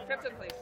Captain, please.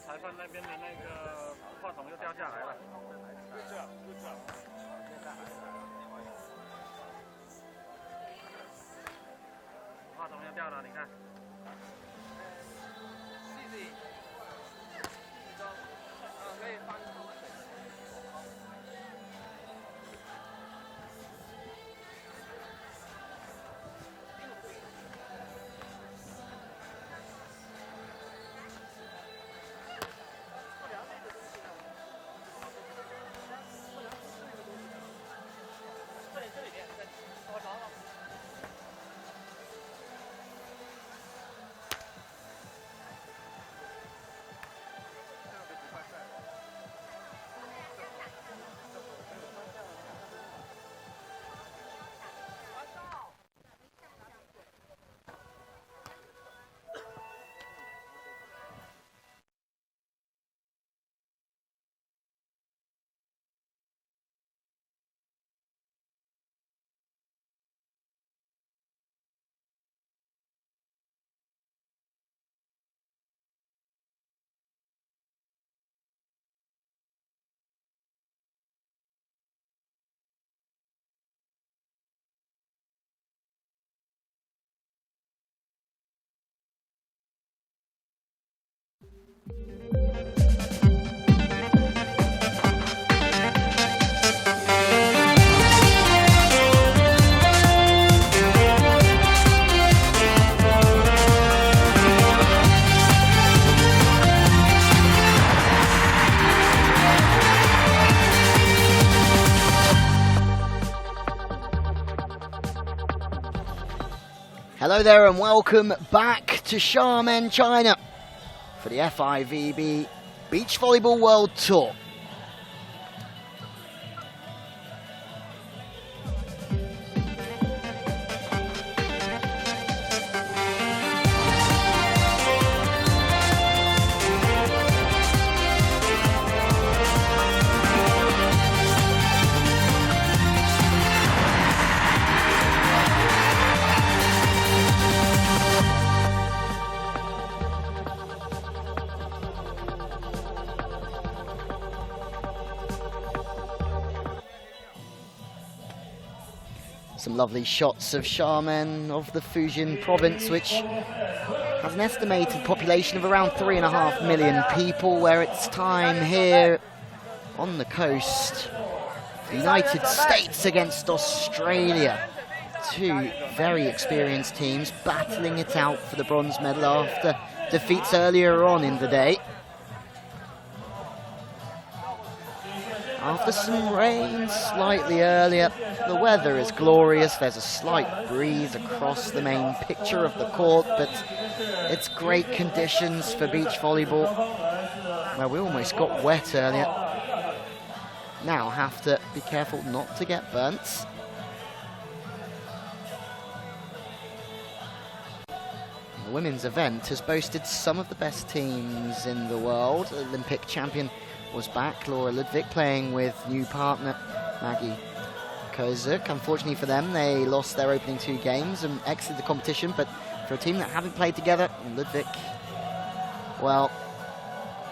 裁判那边的那个话筒又掉下来了。话筒又掉了，你看。可以放。Hello there and welcome back to Xiamen, China for the FIVB Beach Volleyball World Tour. Some lovely shots of Xiamen of the Fujian province, which has an estimated population of around 3.5 million people, where it's time here on the coast. The United States against Australia. Two very experienced teams battling it out for the bronze medal after defeats earlier on in the day. After some rain slightly earlier, the weather is glorious. There's a slight breeze across the main picture of the court, but it's great conditions for beach volleyball. Well, we almost got wet earlier. Now have to be careful not to get burnt. The women's event has boasted some of the best teams in the world. Olympic champion was back, Laura Ludwig, playing with new partner Maggie Kozuk. Unfortunately for them, they lost their opening 2 games and exited the competition, but for a team that haven't played together, Ludwig, well,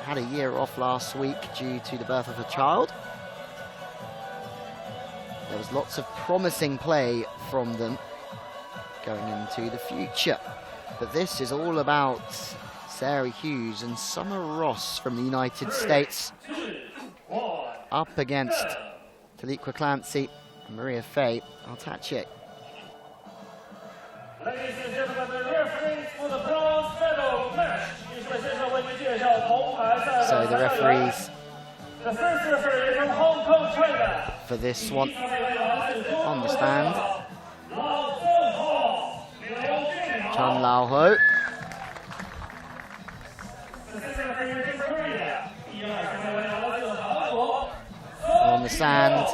had a year off last week due to the birth of a child. There was lots of promising play from them going into the future. But this is all about Sarah Hughes and Summer Ross from the United States up against Taliqua Clancy and Maria Faye Altache. Ladies and gentlemen, the referees for the bronze medal match. So the referees The first referee from Hong Kong, China. For this one on the stand, Chan Lao Ho. On the sand,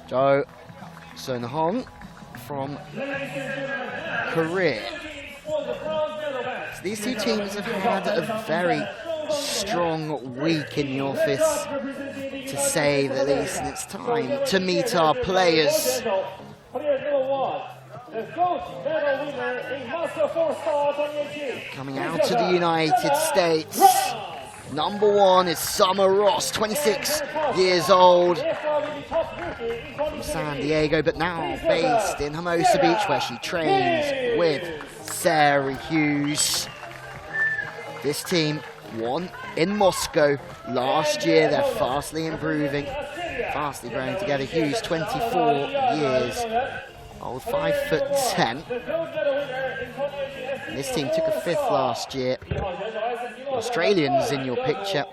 Jo Sun Hong from Korea. So these two teams have had a very strong week in the office, to say the least, and it's time to meet our players. Coming out to the United States, number 1 is Summer Ross, 26 years old, from San Diego, but now based in Hermosa Beach, where she trains with Sarah Hughes. This team won in Moscow last year. They're fastly improving, fastly growing together. Hughes, 24 years old, 5'10". And this team took a 5th last year. Australians in your picture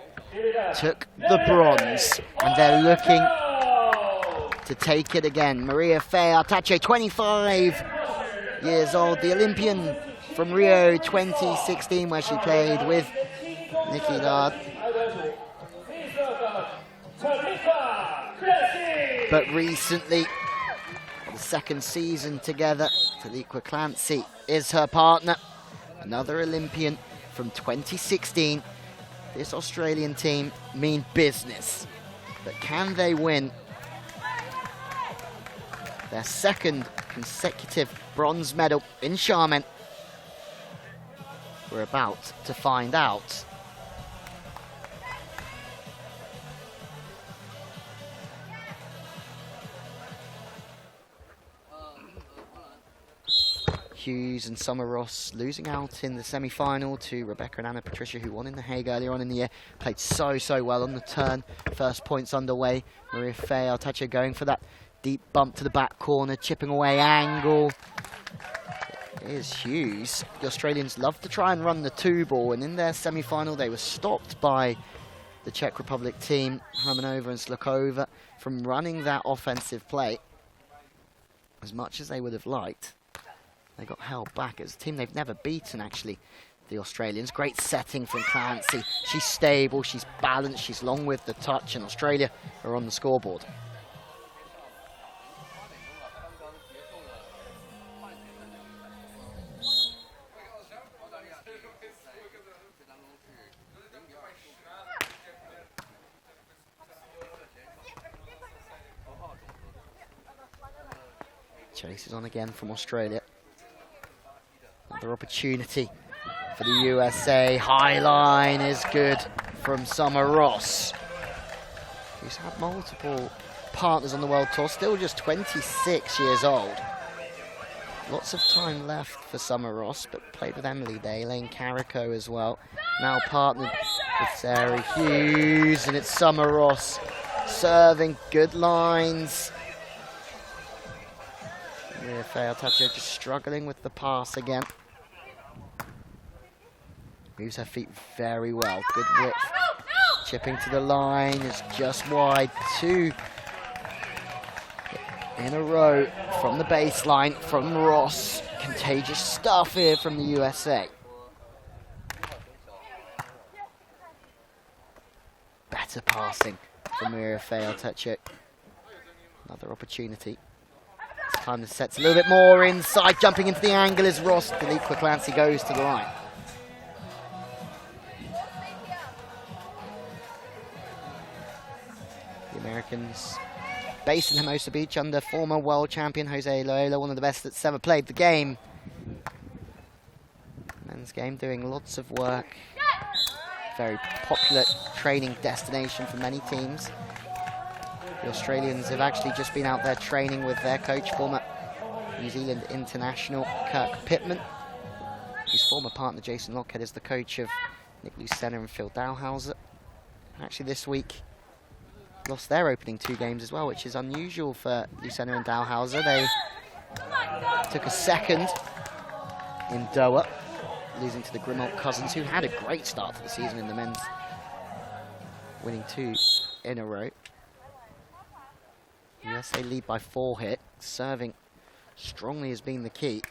took the bronze, and they're looking to take it again. Maria Faye Altache, 25 years old, the Olympian from Rio 2016, where she played with Nikki Dodd. But recently, the 2nd season together, Taliqua Clancy is her partner, another Olympian from 2016. This Australian team mean business, but can they win their 2nd consecutive bronze medal in Xiamen? We're about to find out. Hughes and Summer Ross losing out in the semi-final to Rebecca and Anna Patricia, who won in The Hague earlier on in the year. Played so well on the turn. First points underway. Maria Faye Altache going for that deep bump to the back corner, chipping away angle. Here's Hughes. The Australians love to try and run the 2-ball, and in their semi-final they were stopped by the Czech Republic team, Hermanova and Slakova, from running that offensive play as much as they would have liked. They got held back. It's a team they've never beaten, actually, the Australians. Great setting from Clancy. She's stable, she's balanced, she's long with the touch, and Australia are on the scoreboard. Chases on again from Australia. Another opportunity for the USA. High line is good from Summer Ross, who's had multiple partners on the World Tour, still just 26 years old. Lots of time left for Summer Ross, but played with Emily Day, Elaine Carrico as well. Now partnered with Sarah Hughes, and it's Summer Ross serving good lines. Maria Faye Altache just struggling with the pass again. Moves her feet very well. Good width. Chipping to the line is just wide. 2 in a row from the baseline from Ross. Contagious stuff here from the USA. better passing from Maria Fay. I'll touch it. Another opportunity. This time the set's a little bit more inside. Jumping into the angle is Ross. Deliqua Clancy goes to the line. The Americans based in Hermosa Beach under former world champion Jose Loyola, one of the best that's ever played the game. Men's game doing lots of work. Very popular training destination for many teams. The Australians have actually just been out there training with their coach, former New Zealand international Kirk Pittman, whose former partner Jason Lockhead is the coach of Nick Lucena and Phil Dowhauser. Actually this week lost their opening 2 games as well, which is unusual for Lucena and Dowhauser. They took a second in Doha, losing to the Grimald Cousins, who had a great start to the season in the men's, winning 2 in a row. USA lead by 4 here. Serving strongly has been the key.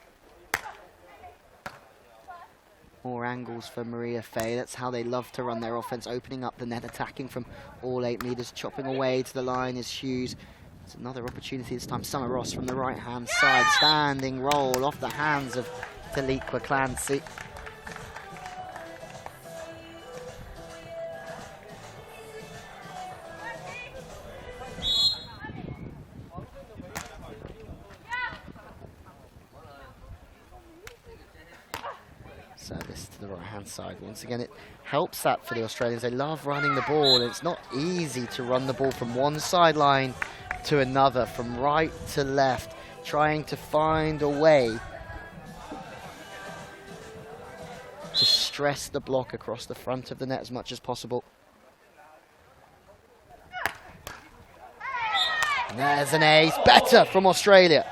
More angles for Maria Fay. That's how they love to run their offense, opening up the net, attacking from all 8 meters, chopping away to the line is Hughes. It's another opportunity this time. Summer Ross from the right-hand side, standing roll off the hands of Deliqua Clancy. Service to the right-hand side. Once again, it helps that for the Australians. They love running the ball. It's not easy to run the ball from one sideline to another, from right to left, trying to find a way to stress the block across the front of the net as much as possible. And there's an ace. Better from Australia.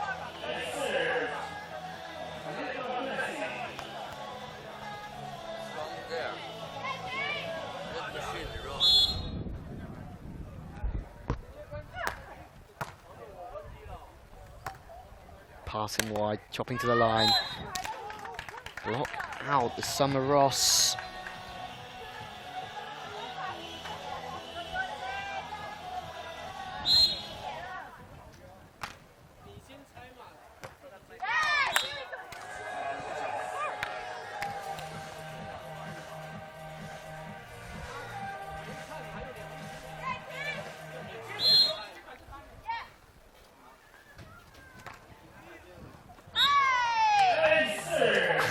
Passing wide, chopping to the line. Block out the Summer Ross.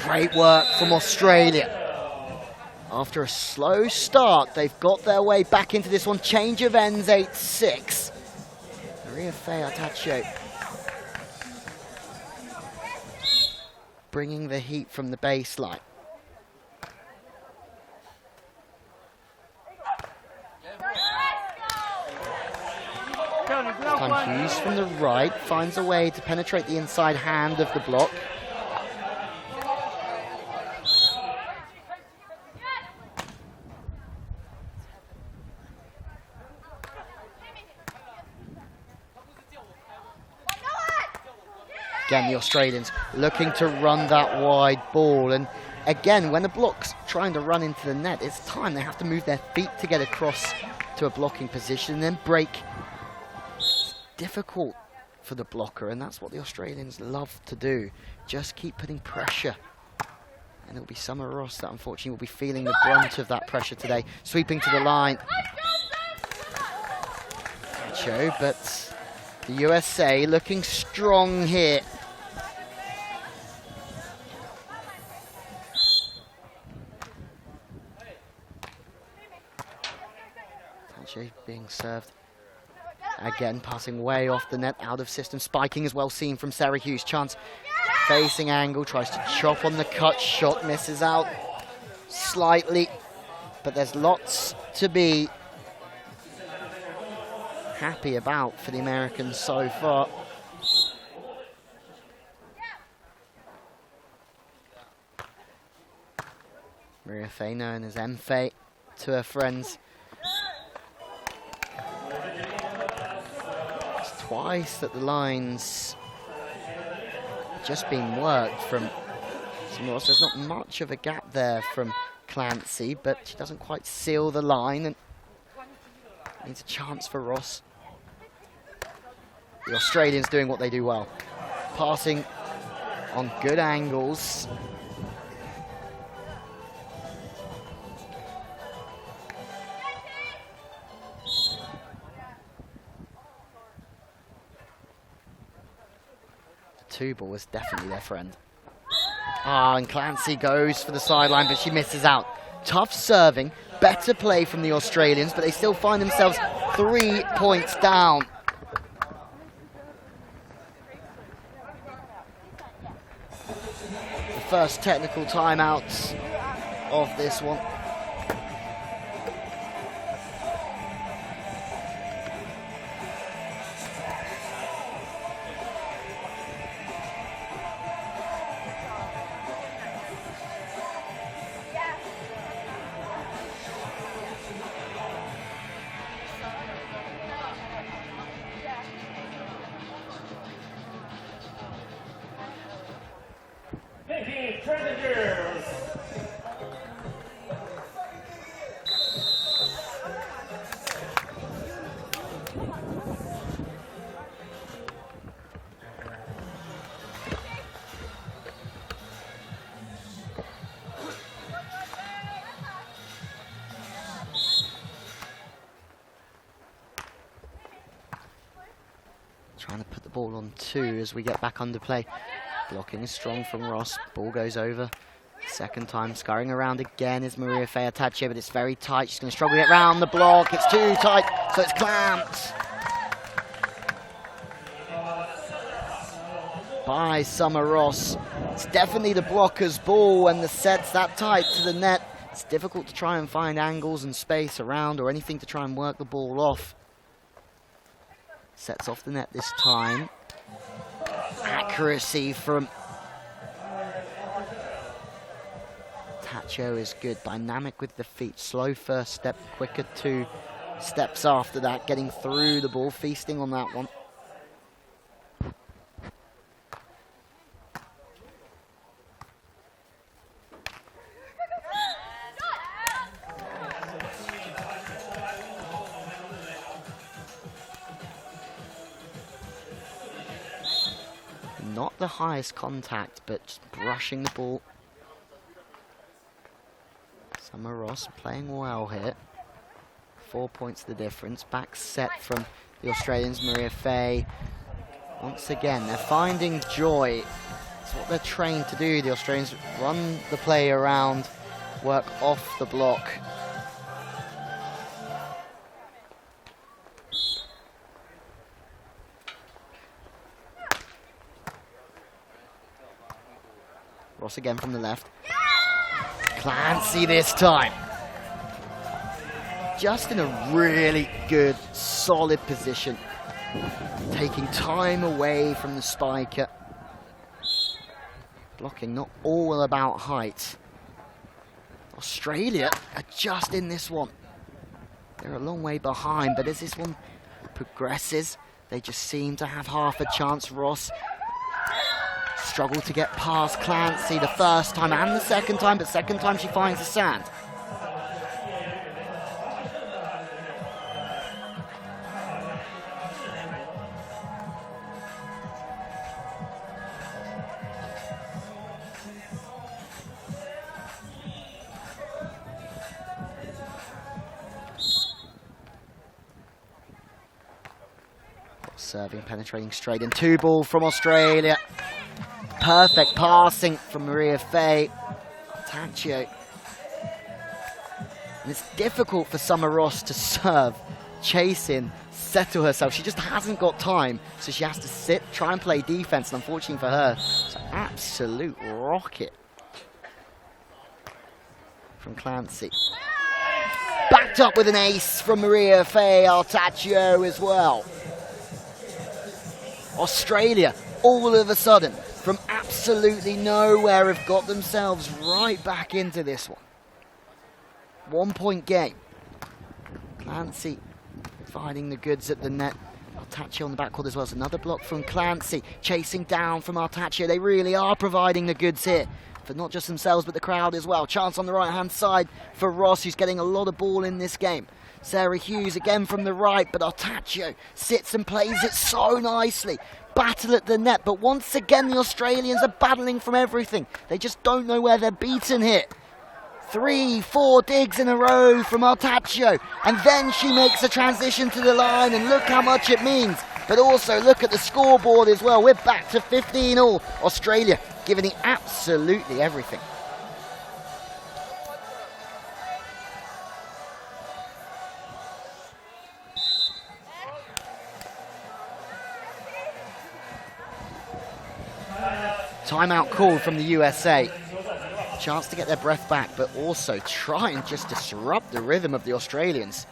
Great work from Australia. After a slow start, they've got their way back into this one. Change of ends, 8-6. Maria Fay Artaccio bringing the heat from the baseline. This time Hughes from the right finds a way to penetrate the inside hand of the block. Again, the Australians looking to run that wide ball. And again, when the block's trying to run into the net, it's time. They have to move their feet to get across to a blocking position and then break. It's difficult for the blocker, and that's what the Australians love to do. Just keep putting pressure. And it'll be Summer Ross that unfortunately will be feeling the brunt of that pressure today. Sweeping to the line. But the USA looking strong here. Being served. Again, passing way off the net, out of system. Spiking as well seen from Sarah Hughes. Chance facing angle, tries to chop on the cut shot, misses out slightly. But there's lots to be happy about for the Americans so far. Maria Fay, known as M-Fay to her friends. It's twice that the line's just been worked from Summer Ross. There's not much of a gap there from Clancy, but she doesn't quite seal the line. And Needs a chance for Ross. The Australians doing what they do well. Passing on good angles. The two ball is definitely their friend. Ah, and Clancy goes for the sideline, but she misses out. Tough serving, better play from the Australians, but they still find themselves 3 points down. The first technical timeout of this one. Trying to put the ball on 2 as we get back under play. Blocking is strong from Ross. Ball goes over. Second time, scurrying around again is Maria Fea Atachio, but it's very tight. She's going to struggle to get round the block. It's too tight, so it's clamped by Summer Ross. It's definitely the blocker's ball when the set's that tight to the net. It's difficult to try and find angles and space around or anything to try and work the ball off. Sets off the net this time. Accuracy from Atachio is good. Dynamic with the feet. Slow first step, quicker 2 steps after that. Getting through the ball, feasting on that one. Not the highest contact, but just brushing the ball. Summer Ross playing well here. 4 points the difference. Back set from the Australians, Maria Fea. Once again, they're finding joy. It's what they're trained to do. The Australians run the play around, work off the block. Ross again from the left. Clancy this time. Just in a really good, solid position. Taking time away from the spiker. Blocking not all about height. Australia are just in this one. They're a long way behind, but as this one progresses, they just seem to have half a chance. Ross struggled to get past Clancy the first time and the second time, but second time she finds the sand. Serving, penetrating straight in. 2 ball from Australia. Perfect passing from Maria Fea Atachio. And it's difficult for Summer Ross to serve, chase in, settle herself. She just hasn't got time, so she has to sit, try and play defense, and unfortunately for her, it's an absolute rocket from Clancy. Backed up with an ace from Maria Fea Atachio as well. Australia, all of a sudden, from absolutely nowhere, have got themselves right back into this one. 1 point game. Clancy finding the goods at the net. Atachio on the backcourt as well. So another block from Clancy. Chasing down from Atachio. They really are providing the goods here. for not just themselves but the crowd as well. Chance on the right hand side for Ross, who's getting a lot of ball in this game. Sarah Hughes again from the right, but Artaccio sits and plays it so nicely. Battle at the net, but once again the Australians are battling from everything. They just don't know where they're beaten here. 3, 4 digs in a row from Artaccio, and then she makes a transition to the line, and look how much it means. But also look at the scoreboard as well. We're back to 15-all. Australia giving it absolutely everything. Timeout call from the USA. Chance to get their breath back, but also try and just disrupt the rhythm of the Australians.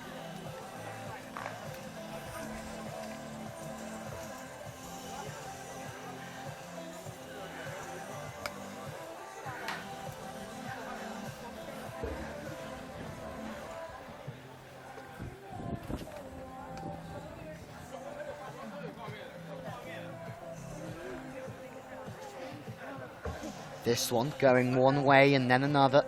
This one going one way and then another.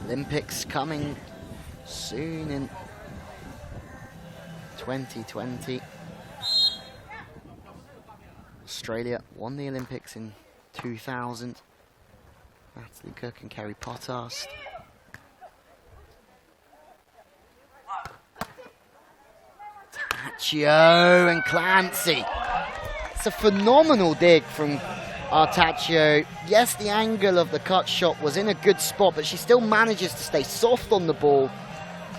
Olympics coming soon in 2020. Australia won the Olympics in 2000. Natalie Cook and Kerry Pottast. Artaccio and Clancy. It's a phenomenal dig from Artaccio. Yes, the angle of the cut shot was in a good spot, but she still manages to stay soft on the ball.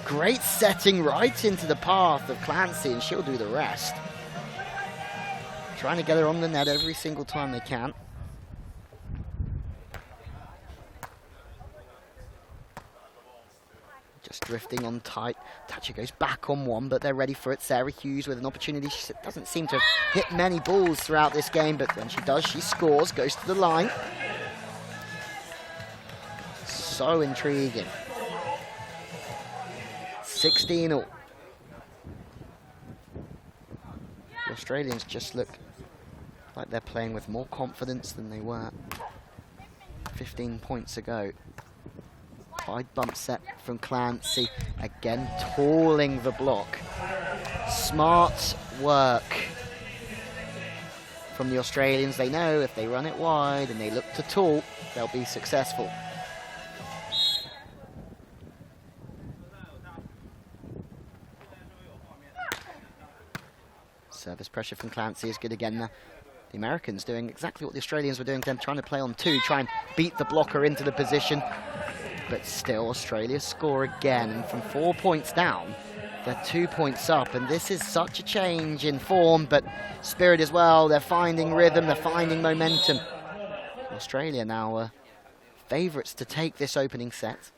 Great setting right into the path of Clancy, and she'll do the rest. Trying to get her on the net every single time they can. Just drifting on tight. Artaccio goes back on one, but they're ready for it. Sarah Hughes with an opportunity. She doesn't seem to have hit many balls throughout this game, but when she does, she scores, goes to the line. So intriguing. 16-all. The Australians just look like they're playing with more confidence than they were 15 points ago. Wide bump set from Clancy, again tooling the block. Smart work from the Australians. They know if they run it wide and they look to tool, they'll be successful. Service pressure from Clancy is good again. The Americans doing exactly what the Australians were doing to them, trying to play on two, try and beat the blocker into the position. But still, Australia score again, and from 4 points down, they're 2 points up, and this is such a change in form, but spirit as well. They're finding rhythm, they're finding momentum. Australia now favourites to take this opening set.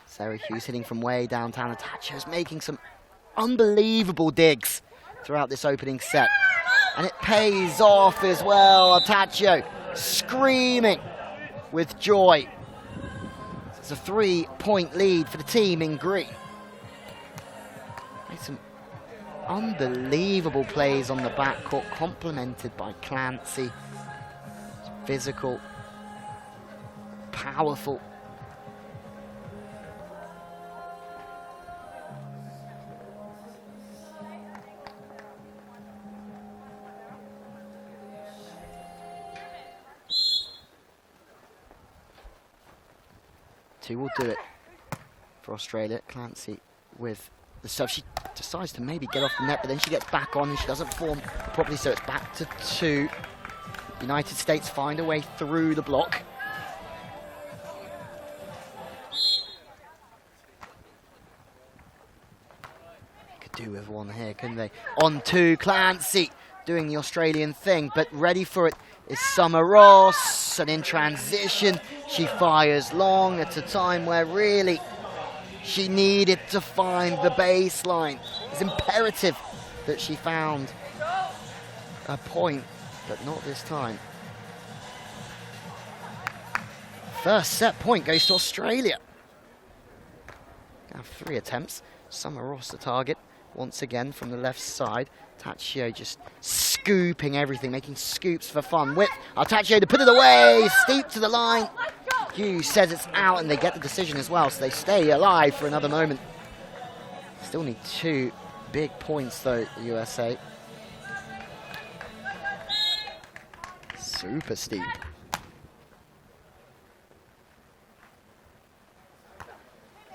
Sarah Hughes hitting from way downtown. Artaccio's making some unbelievable digs throughout this opening set. And it pays off as well. Artaccio screaming with joy. It's a 3-point lead for the team in green. Made some unbelievable plays on the backcourt, complemented by Clancy. Physical, powerful. Will do it for Australia. Clancy with the serve. She decides to maybe get off the net, but then she gets back on and she doesn't form properly, so it's back to 2. United States find a way through the block. They could do with one here, couldn't they? On 2, Clancy doing the Australian thing, but ready for it is Summer Ross, and in transition, she fires long at a time where really she needed to find the baseline. It's imperative that she found a point, but not this time. First set point goes to Australia. Now 3 attempts. Summer Ross the target once again from the left side. Taccio just scooping everything, making scoops for fun. With Taccio to put it away, steep to the line. Hughes says it's out, and they get the decision as well, so they stay alive for another moment. Still need 2 big points though, the USA. Super steep.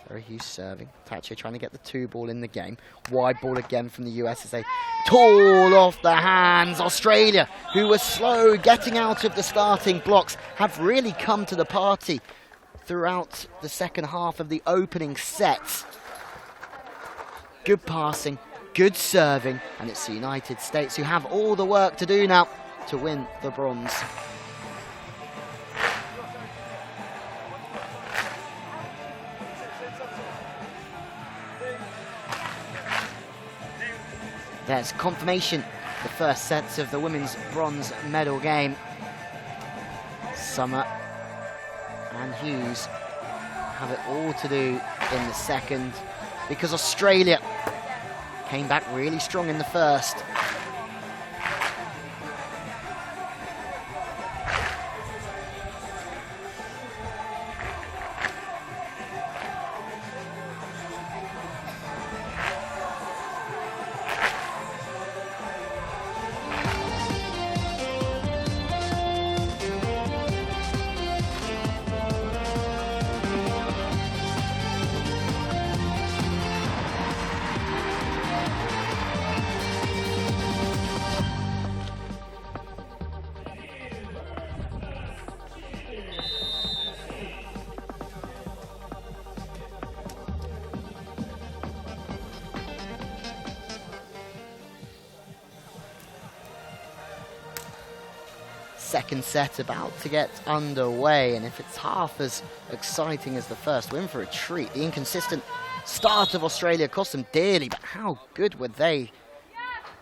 Sarah Hughes serving. Taccio trying to get the 2 ball in the game. Wide ball again from the US as they tall off the hands. Australia, who were slow getting out of the starting blocks, have really come to the party throughout the second half of the opening set. Good passing, good serving, and it's the United States who have all the work to do now to win the bronze. There's confirmation, the first sets of the women's bronze medal game. Summer and Hughes have it all to do in the second, because Australia came back really strong in the first. Second set about to get underway, and if it's half as exciting as the first, we're in for a treat. The inconsistent start of Australia cost them dearly, but how good were they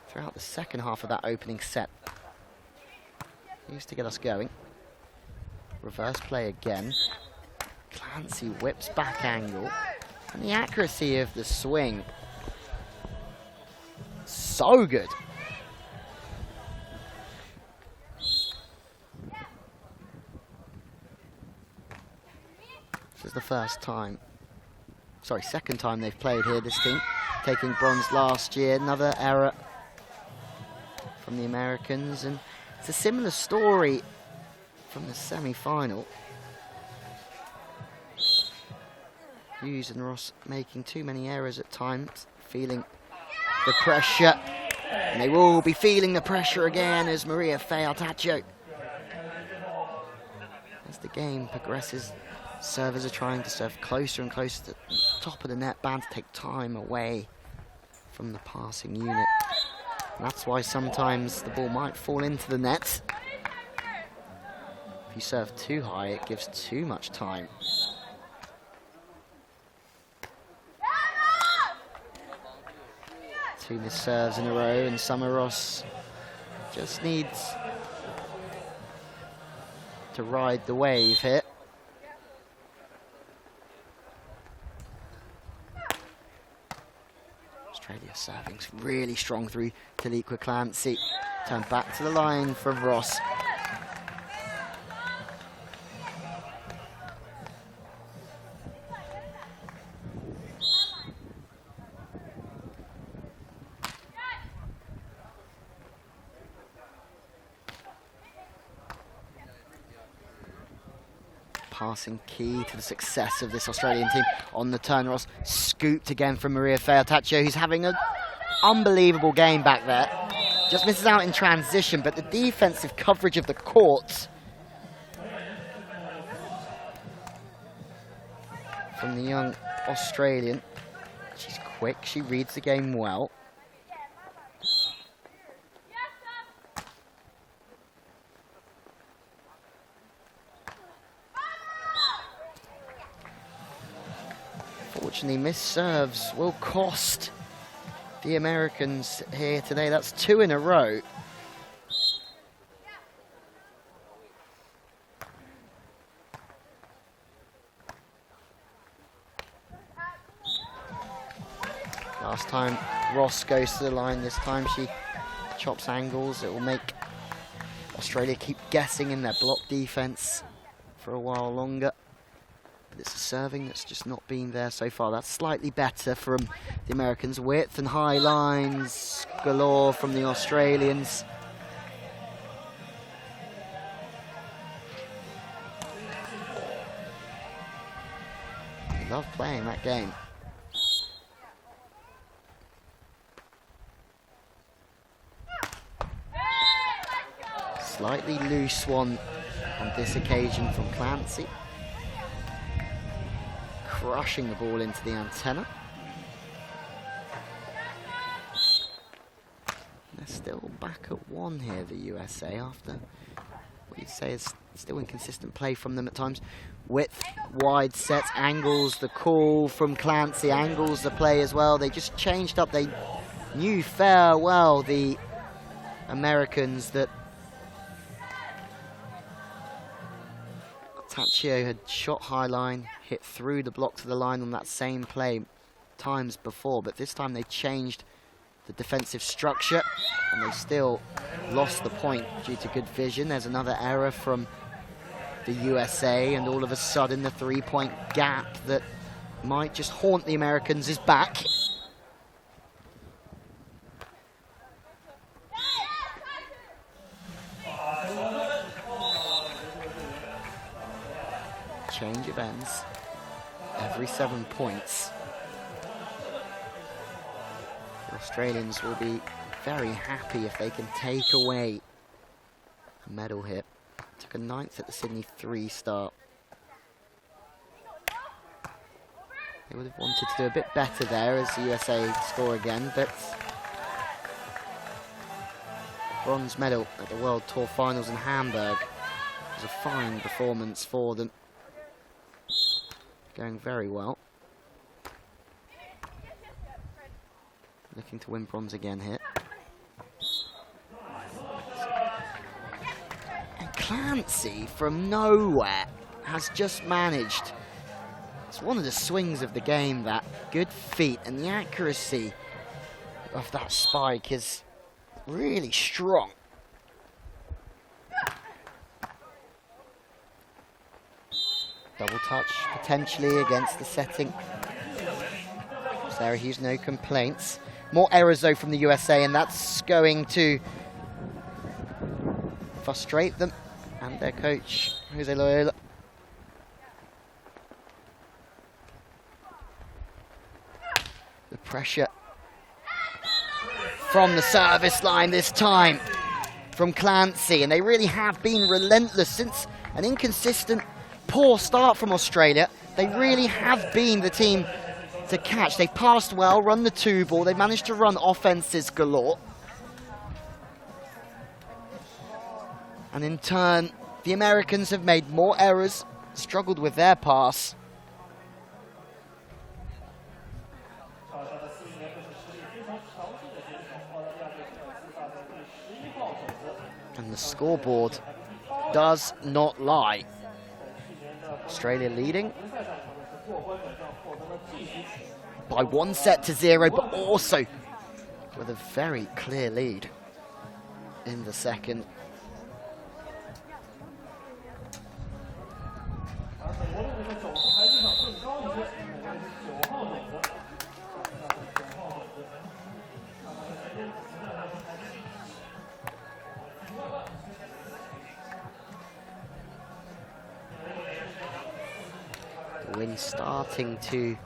throughout the second half of that opening set? Used to get us going. Reverse play again. Clancy whips back angle, and the accuracy of the swing, so good. This is the second time they've played here, this team, taking bronze last year. Another error from the Americans, and it's a similar story from the semi-final. Hughes and Ross making too many errors at times, feeling the pressure, and they will be feeling the pressure again as Maria Taccio. As the game progresses, servers are trying to serve closer and closer to the top of the net band to take time away from the passing unit. And that's why sometimes the ball might fall into the net. If you serve too high, it gives too much time. Two missed serves in a row, and Summer Ross just needs to ride the wave here. Australia serving really strong through Taliqua Clancy. Turned back to the line from Ross. Passing key to the success of this Australian team on the turn. Ross scooped again from Maria Taccio, who's having an unbelievable game back there. Just misses out in transition, but the defensive coverage of the court from the young Australian. She's quick, she reads the game well. unfortunately, missed serves will cost the Americans here today. That's 2 in a row. Last time Ross goes to the line, this time she chops angles. It will make Australia keep guessing in their block defense for a while longer. But it's a serving that's just not been there so far. That's slightly better from the Americans. Width and high lines galore from the Australians. They love playing that game. Slightly loose one on this occasion from Clancy. Crushing the ball into the antenna. They're still back at 1 here, the USA, after what you'd say is still inconsistent play from them at times. Width, wide sets, angles, the call from Clancy, angles the play as well. They just changed up. They knew fair well, the Americans, that Taccio had shot high line, hit through the block to the line on that same play times before, but this time they changed the defensive structure and they still lost the point due to good vision. There's another error from the USA, and all of a sudden the 3-point gap that might just haunt the Americans is back. Change of ends every 7 points. The Australians will be very happy if they can take away a medal here. Took a 9th at the Sydney 3 start. They would have wanted to do a bit better there as the USA score again, but bronze medal at the World Tour Finals in Hamburg was a fine performance for them. Going very well. Looking to win bronze again here. And Clancy from nowhere has just managed. It's one of the swings of the game, that good feet, and the accuracy of that spike is really strong. Double touch potentially against the setting. Sarah Hughes, no complaints. More errors though from the USA, and that's going to frustrate them and their coach, Jose Loyola. The pressure from the service line this time from Clancy, and they really have been relentless since an inconsistent poor start from Australia. They really have been the team to catch. They've passed well, run the 2-ball. They've managed to run offenses galore. And in turn, the Americans have made more errors, struggled with their pass. And the scoreboard does not lie. Australia leading by 1-0, but also with a very clear lead in the second. The wind starting to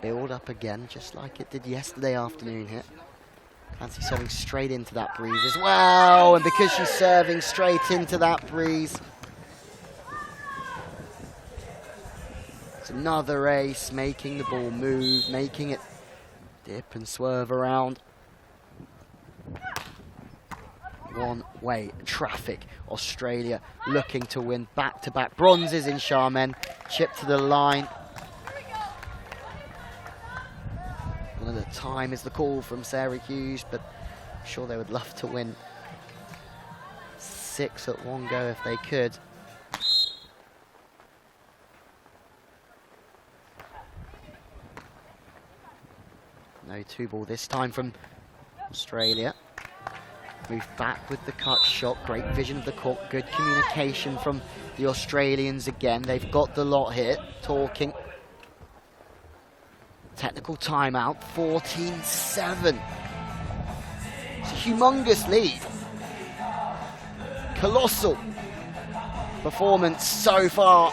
build up again, just like it did yesterday afternoon here. Clancy serving straight into that breeze as well, and because she's serving straight into that breeze, it's another ace, making the ball move, making it dip and swerve around. One-way traffic. Australia looking to win back-to-back bronzes in Xiamen. Chip to the line. time is the call from Sarah Hughes, but I'm sure they would love to win 6 at one go if they could. No 2-ball this time from Australia. Move back with the cut shot, great vision of the court, good communication from the Australians again. They've got the lot here, talking. Technical timeout, 14-7. It's a humongous lead. Colossal performance so far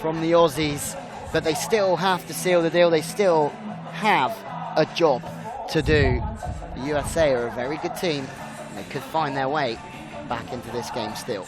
from the Aussies, but they still have to seal the deal. They still have a job to do. The USA are a very good team, and they could find their way back into this game still.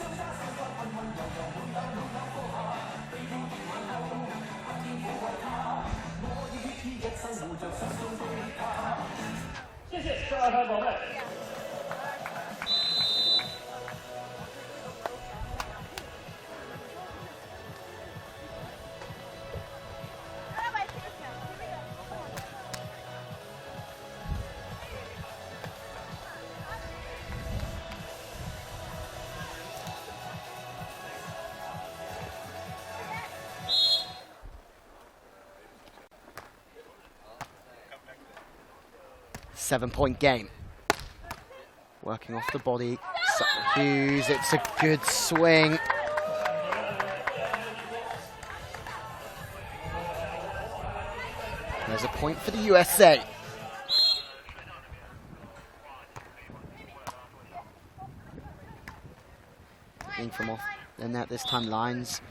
Seven-point game. Working off the body. Hughes, it's a good swing. There's a point for the USA. In from off the net this time, lines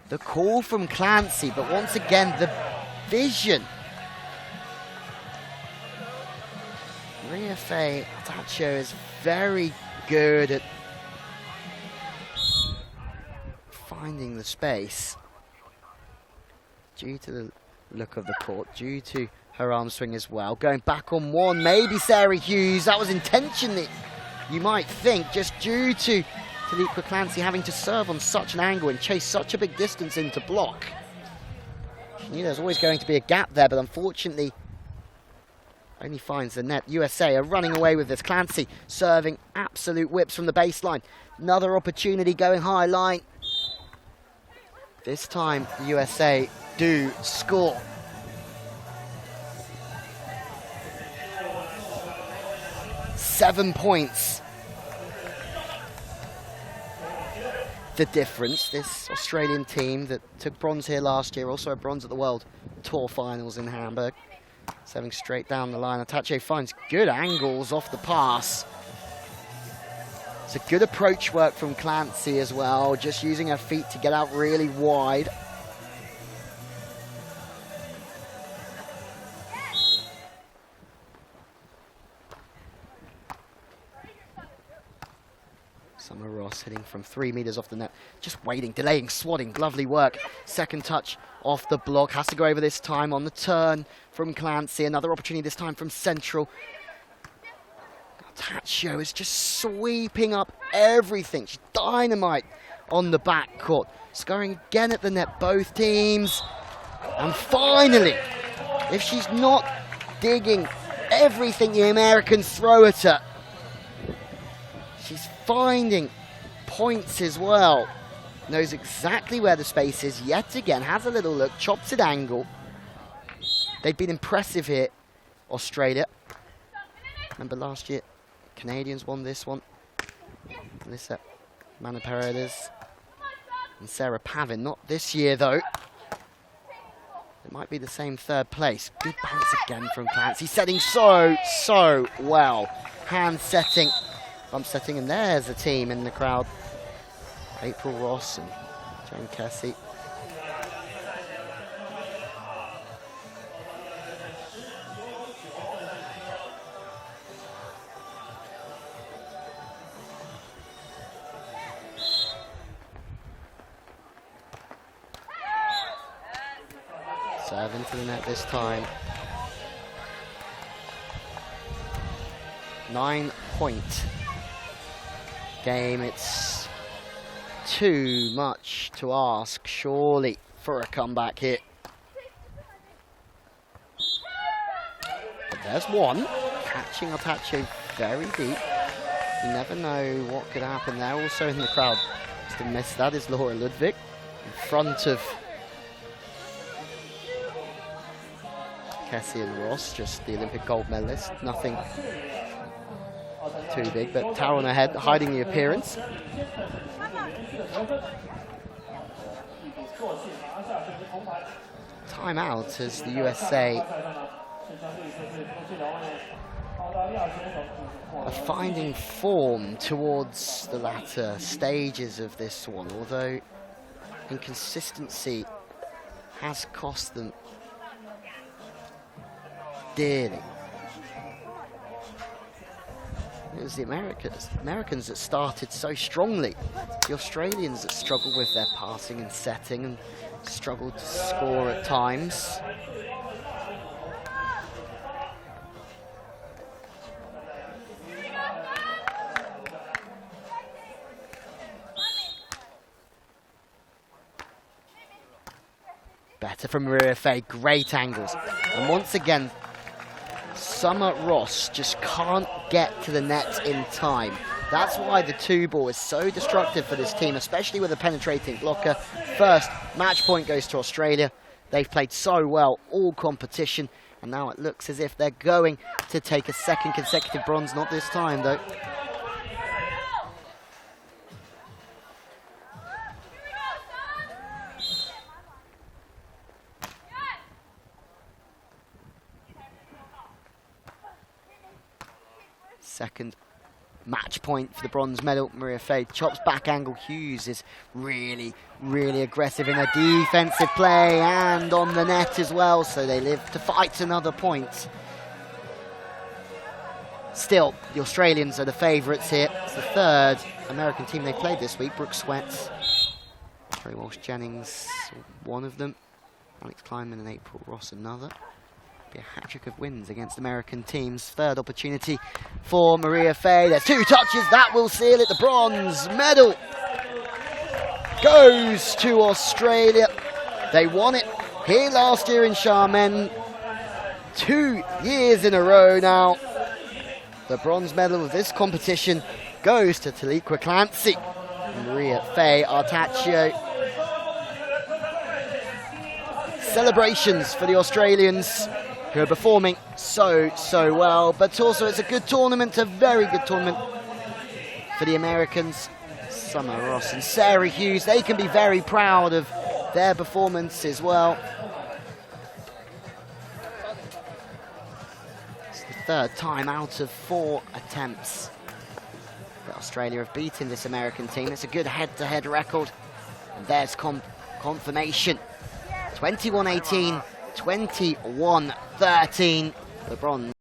the call from Clancy, but once again the vision. Maria Faye Tacho is very good at finding the space due to the look of the court, due to her arm swing as well. Going back on one, maybe Sarah Hughes. That was intentionally, you might think, just due to Taliqua Clancy having to serve on such an angle and chase such a big distance into block. She knew there was always going to be a gap there, but unfortunately only finds the net. USA are running away with this. Clancy serving absolute whips from the baseline. Another opportunity going high line. This time the USA do score. Seven points. The difference, this Australian team that took bronze here last year, also a bronze at the World Tour Finals in Hamburg. Serving straight down the line. Atache finds good angles off the pass. It's a good approach work from Clancy as well, just using her feet to get out really wide. Summer Ross hitting from 3 meters off the net. Just waiting, delaying, swatting, lovely work. Second touch off the block. Has to go over this time on the turn from Clancy. Another opportunity this time from Central. Tacho is just sweeping up everything. She's dynamite on the backcourt. Scoring again at the net, both teams. And finally, if she's not digging everything the Americans throw at her, she's finding points as well. Knows exactly where the space is. Yet again, has a little look, chops at angle. They've been impressive here, Australia. Remember last year, Canadians won this one. Alyssa Mana Paredes and Sarah Pavin. Not this year, though. It might be the same third place. Good bounce again from Clancy. Setting so well. Hand setting. Bump setting, and there's a team in the crowd. April Ross and Jane Kessie. Serve into the net this time. 9-point game. It's too much to ask, surely, for a comeback here. There's one. Catching Artacho very deep. You never know what could happen there. Also in the crowd, just to miss that, is Laura Ludwig in front of Kessie and Ross, just the Olympic gold medalist. Nothing too big, but towel on her head, hiding the appearance. Time out as the USA are finding form towards the latter stages of this one, although inconsistency has cost them dearly. It was the Americans that started so strongly. The Australians that struggled with their passing and setting and struggled to score at times. Better from Maria Fay, great angles. And once again, Summer Ross just can't get to the net in time. That's why the 2-ball is so destructive for this team, especially with a penetrating blocker. First, match point goes to Australia. They've played so well all competition, and now it looks as if they're going to take a second consecutive bronze. Not this time, though. Second match point for the bronze medal. Maria Fay chops back angle. Hughes is really, really aggressive in their defensive play and on the net as well, so they live to fight another point. Still, the Australians are the favourites here. It's the third American team they played this week. Brooke Sweat, Terry Walsh-Jennings, one of them. Alex Kleinman and April Ross, another. Be a hat-trick of wins against American teams. Third opportunity for Maria Fay. There's 2 touches. That will seal it. The bronze medal goes to Australia. They won it here last year in Xiamen. 2 years in a row now. The bronze medal of this competition goes to Taliqua Clancy. Maria Fay Artacho. Celebrations for the Australians, who are performing so well, but also it's a good tournament, a very good tournament for the Americans. Summer Ross and Sarah Hughes, they can be very proud of their performance as well. It's the third time out of 4 attempts that Australia have beaten this American team. It's a good head-to-head record, and there's confirmation. 21-18, 21-13, the bronze.